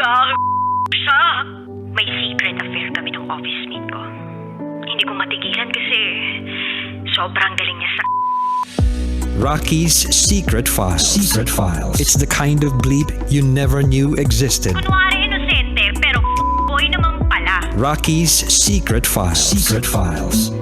siya. May secret affair kami ng office mate ko. Hindi ko matigilan kasi sobrang galing niya sa... Rocky's Secret Files. Secret Files. It's the kind of bleep you never knew existed. Kunwari inosente, pero boy naman pala. Rocky's Secret Files. Secret Files.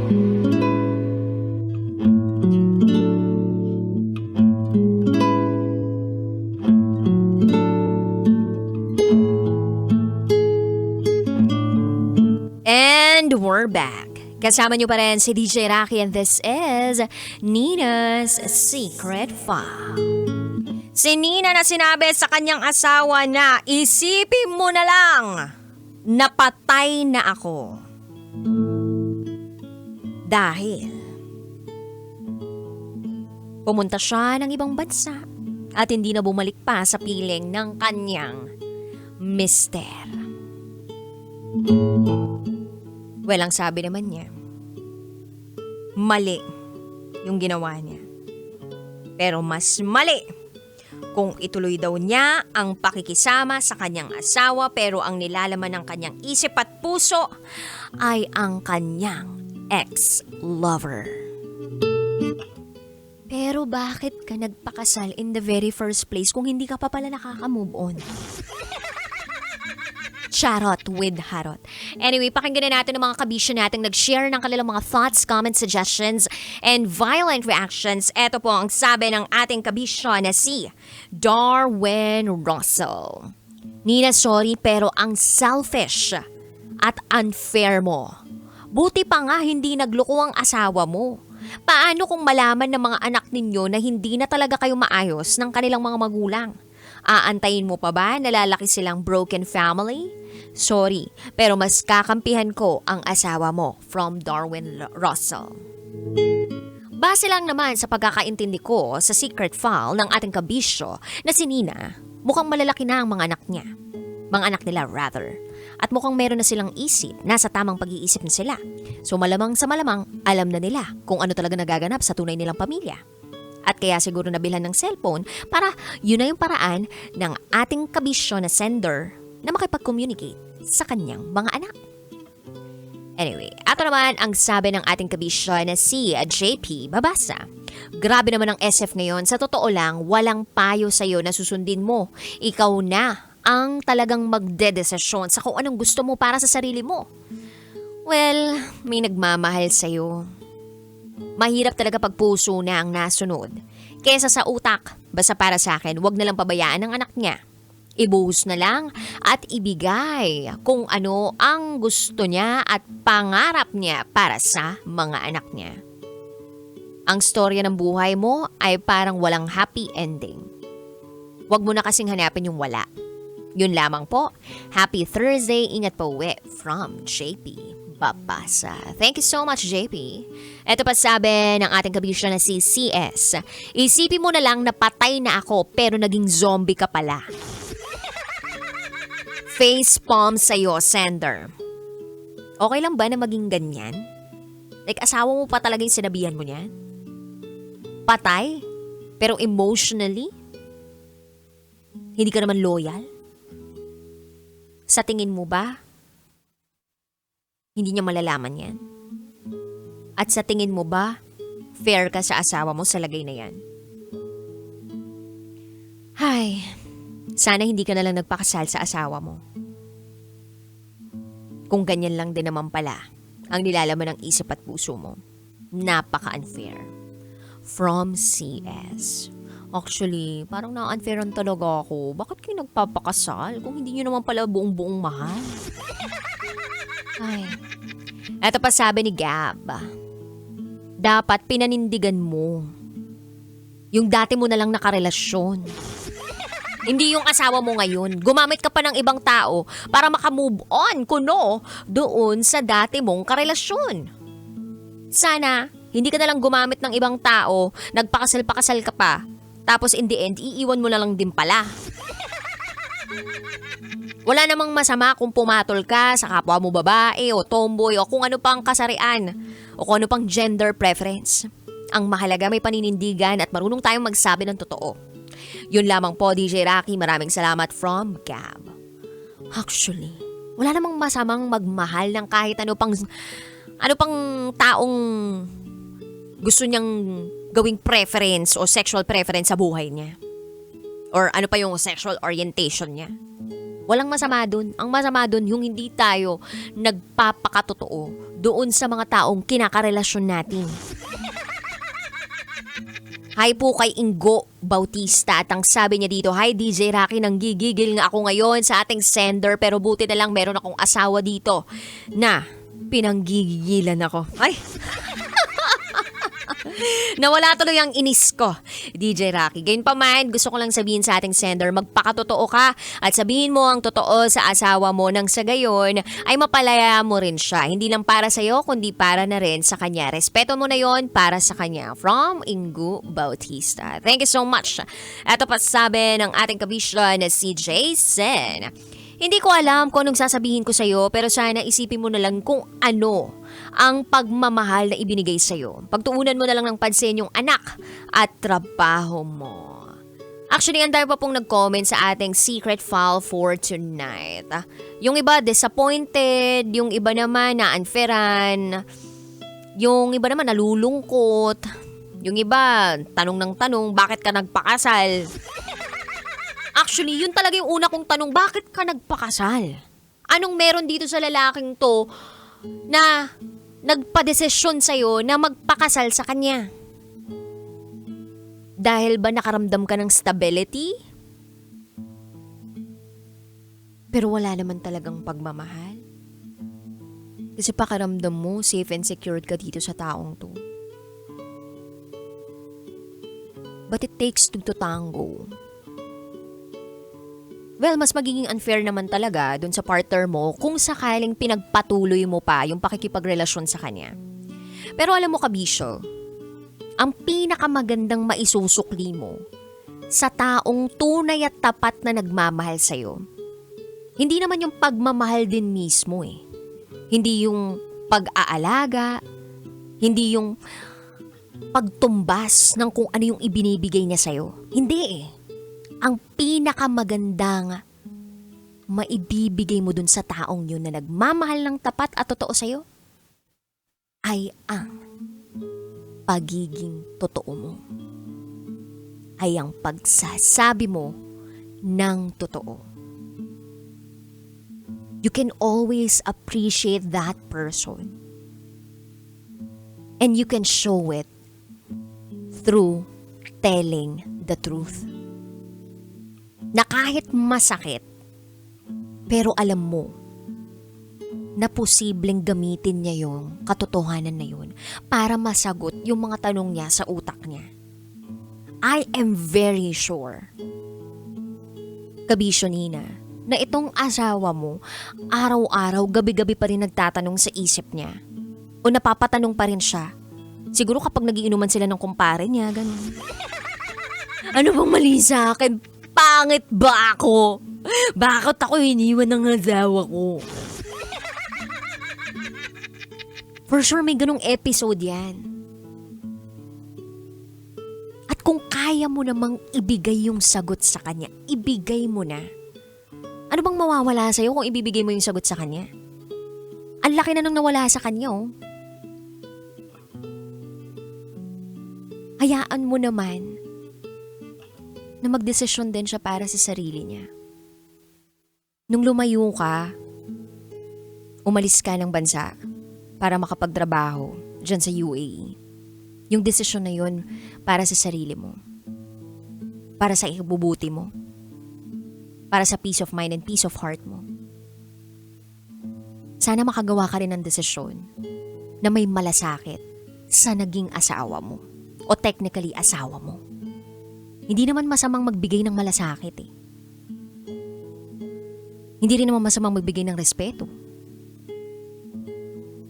And we're back. Kasama niyo pa rin si DJ Rocky and this is Nina's Secret File. Si Nina na sinabi sa kanyang asawa na isipin mo na lang, napatay na ako. Dahil pumunta siya ng ibang bansa at hindi na bumalik pa sa piling ng kanyang mister. Well, ang sabi naman niya, mali yung ginawa niya. Pero mas mali kung ituloy daw niya ang pakikisama sa kanyang asawa pero ang nilalaman ng kanyang isip at puso ay ang kanyang ex-lover. Pero bakit ka nagpakasal in the very first place kung hindi ka pa pala nakaka-move on? Charot with harot. Anyway, pakinggan na natin ang mga kabisyo natin nag-share ng kanilang mga thoughts, comments, suggestions, and violent reactions. Ito po ang sabi ng ating kabisyo na si Darwin Russell. Nina, sorry pero ang selfish at unfair mo. Buti pa nga hindi nagloko ang asawa mo. Paano kung malaman ng mga anak ninyo na hindi na talaga kayo maayos ng kanilang mga magulang? Aantayin mo pa ba na lalaki silang broken family? Sorry, pero mas kakampihan ko ang asawa mo, from Darwin Russell. Base lang naman sa pagkakaintindi ko sa secret file ng ating kabisyo na si Nina, mukhang malalaki na ang mga anak niya. Mga anak nila rather. At mukhang meron na silang isip, nasa tamang pag-iisip na sila. So malamang sa malamang, alam na nila kung ano talaga nagaganap sa tunay nilang pamilya. At kaya siguro nabilhan ng cellphone para yun na yung paraan ng ating kabisyo na sender na makipag-communicate sa kanyang mga anak. Anyway, ato naman ang sabi ng ating kabisyo na si JP Babasa. Grabe naman ang SF ngayon. Sa totoo lang, walang payo sa'yo na susundin mo. Ikaw na ang talagang magdedesisyon sa kung anong gusto mo para sa sarili mo. Well, may nagmamahal sa'yo. Mahirap talaga pag puso na ang nasunod. Kesa sa utak, basta para sa akin, wag na lang pabayaan ng anak niya. Ibuhos na lang at ibigay kung ano ang gusto niya at pangarap niya para sa mga anak niya. Ang storya ng buhay mo ay parang walang happy ending. Wag mo na kasing hanapin yung wala. Yun lamang po. Happy Thursday. Ingat po uwi from JP Babasa. Thank you so much, JP. Ito pa sabi ng ating kabisyo na si CS. Isipin mo na lang na patay na ako pero naging zombie ka pala. Face palm sa'yo, sender. Okay lang ba na maging ganyan? Like, asawa mo pa talaga yung sinabihan mo niyan? Patay? Pero emotionally? Hindi ka naman loyal? Sa tingin mo ba, hindi niya malalaman yan? At sa tingin mo ba, fair ka sa asawa mo sa lagay na yan? Hay, sana hindi ka na lang nagpakasal sa asawa mo. Kung ganyan lang din naman pala ang nilalaman ng isip at puso mo, napaka-unfair. From CS. Actually, parang na-unfairan talaga ako. Bakit kayo nagpapakasal kung hindi nyo naman pala buong-buong mahal? Ay. Eto pa sabi ni Gab. Dapat pinanindigan mo. Yung dati mo na lang nakarelasyon. Hindi yung asawa mo ngayon. Gumamit ka pa ng ibang tao para makamove on kuno doon sa dati mong karelasyon. Sana, hindi ka na lang gumamit ng ibang tao, nagpakasal-pakasal ka pa, tapos in the end, iiwan mo na lang din pala. Wala namang masama kung pumatol ka sa kapwa mo babae o tomboy o kung ano pang kasarian o kung ano pang gender preference. Ang mahalaga may paninindigan at marunong tayong magsabi ng totoo. Yun lamang po, DJ Rocky. Maraming salamat from Gab. Actually, wala namang masamang magmahal ng kahit ano pang taong gusto niyang gawing preference o sexual preference sa buhay niya. Or ano pa yung sexual orientation niya. Walang masama dun. Ang masama dun yung hindi tayo nagpapakatotoo doon sa mga taong kinakarelasyon natin. Hi po kay Ingo Bautista at ang sabi niya dito, "Hi DJ Rocky, nanggigigil nga ako ngayon sa ating sender pero buti na lang meron akong asawa dito na pinanggigigilan ako." Ay! Nawala tuloy ang inis ko, DJ Rocky. Gayunpaman, gusto ko lang sabihin sa ating sender, magpakatotoo ka at sabihin mo ang totoo sa asawa mo nang sa gayon ay mapalaya mo rin siya. Hindi lang para sa'yo, kundi para na rin sa kanya. Respeto mo na yon para sa kanya. From Ingo Bautista. Thank you so much. Ito pa sabi ng ating kabisyon na si Jason. Hindi ko alam kung anong sasabihin ko sa'yo pero sana isipin mo na lang kung ano ang pagmamahal na ibinigay sa'yo. Pagtuunan mo na lang ng pansin yung anak at trabaho mo. Actually, ang dami pa pong nag-comment sa ating secret file for tonight. Yung iba disappointed, yung iba naman na-unfairan, yung iba naman nalulungkot, yung iba tanong ng tanong, bakit ka nagpakasal? Actually, yun talaga yung una kong tanong, bakit ka nagpakasal? Anong meron dito sa lalaking to na nagpadesisyon sa'yo na magpakasal sa kanya? Dahil ba nakaramdam ka ng stability? Pero wala naman talagang pagmamahal? Kasi pakiramdam mo, safe and secured ka dito sa taong to. But it takes two to tango. Well, mas magiging unfair naman talaga dun sa partner mo kung sakaling pinagpatuloy mo pa yung pakikipagrelasyon sa kanya. Pero alam mo, kabisyo, ang pinakamagandang maisusukli mo sa taong tunay at tapat na nagmamahal sa'yo, hindi naman yung pagmamahal din mismo eh. Hindi yung pag-aalaga, hindi yung pagtumbas ng kung ano yung ibinibigay niya sa'yo. Hindi eh. Ang pinakamagandang maibibigay mo dun sa taong yun na nagmamahal ng tapat at totoo sa'yo ay ang pagiging totoo mo. Ay ang pagsasabi mo ng totoo. You can always appreciate that person. And you can show it through telling the truth. Na kahit masakit, pero alam mo na posibleng gamitin niya yung katotohanan na yun para masagot yung mga tanong niya sa utak niya. I am very sure, kabisyo Nina, na itong asawa mo, araw-araw, gabi-gabi pa rin nagtatanong sa isip niya. O napapatanong pa rin siya. Siguro kapag nagiinuman sila ng kumpare niya, ganun. Ano bang mali sa akin? Pangit ba ako? Bakit ako iniwan ng asawa ko? For sure may ganong episode yan. At kung kaya mo namang ibigay yung sagot sa kanya, ibigay mo na. Ano bang mawawala sa'yo kung ibibigay mo yung sagot sa kanya? Ang laki na nang nawala sa kanya, oh. Hayaan mo naman na magdesisyon din siya para sa sarili niya. Nung lumayo ka, umalis ka ng bansa para makapagtrabaho dyan sa UAE. Yung desisyon na yun para sa sarili mo. Para sa ikabubuti mo. Para sa peace of mind and peace of heart mo. Sana makagawa ka rin ng desisyon na may malasakit sa naging asawa mo. O technically asawa mo. Hindi naman masamang magbigay ng malasakit eh. Hindi rin naman masamang magbigay ng respeto.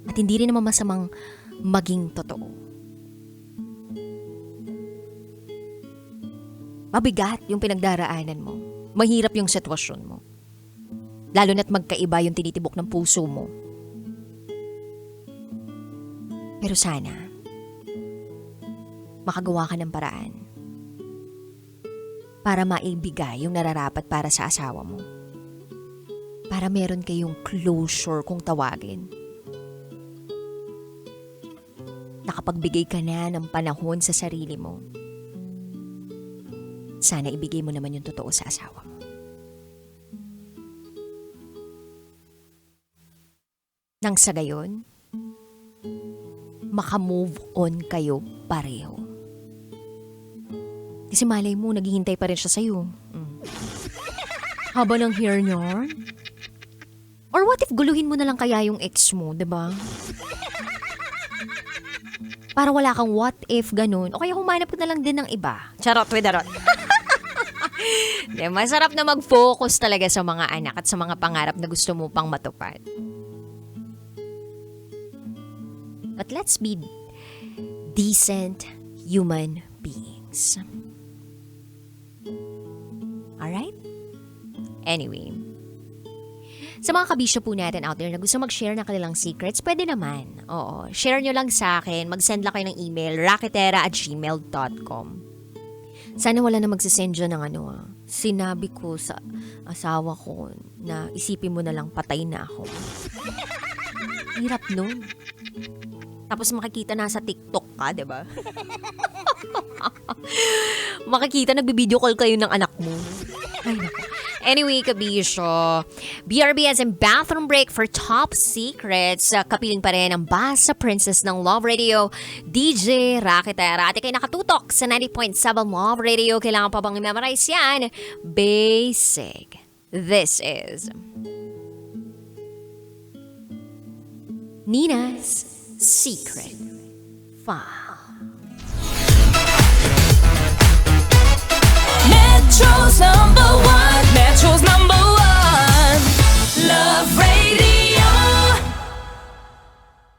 At hindi rin naman masamang maging totoo. Mabigat yung pinagdaraanan mo. Mahirap yung sitwasyon mo. Lalo na't magkaiba yung tinitibok ng puso mo. Pero sana, makagawa ka ng paraan para maibigay yung nararapat para sa asawa mo. para meron kayong closure kung tawagin. Nakapagbigay ka na ng panahon sa sarili mo. Sana ibigay mo naman yung totoo sa asawa mo. Nang sa gayon, makamove on kayo pareho. Kasi malay mo, naghihintay pa rin siya sa'yo. Haba ng hair niya? Or what if guluhin mo na lang kaya yung ex mo, diba? Para wala kang what if ganun. O kaya humanap ka na lang din ng iba. Charot with a rot. Masarap na mag-focus talaga sa mga anak at sa mga pangarap na gusto mo pang matupad. But let's be decent human beings. Alright? Anyway, sa mga kabisyo po natin out there na gusto mag-share ng kanilang secrets, pwede naman. Oo, share nyo lang sa akin. Mag-send lang kayo ng email, raketera@gmail.com. Sana wala na magsisend dyan ng sinabi ko sa asawa ko na isipin mo na lang patay na ako. Hirap nun. Tapos makikita na sa TikTok ka, diba? Makikita nagbi-video call kayo ng anak mo. Ay, naku. Anyway, kabisyo, BRB as in bathroom break for top secrets. Kapiling pa rin ang Basa Princess ng Love Radio, DJ Raketera. At ikay nakatutok sa 90.7 Love Radio. Kailangan pa bang i-memorize yan? Basic. This is Nina's Secret File. Metro's #1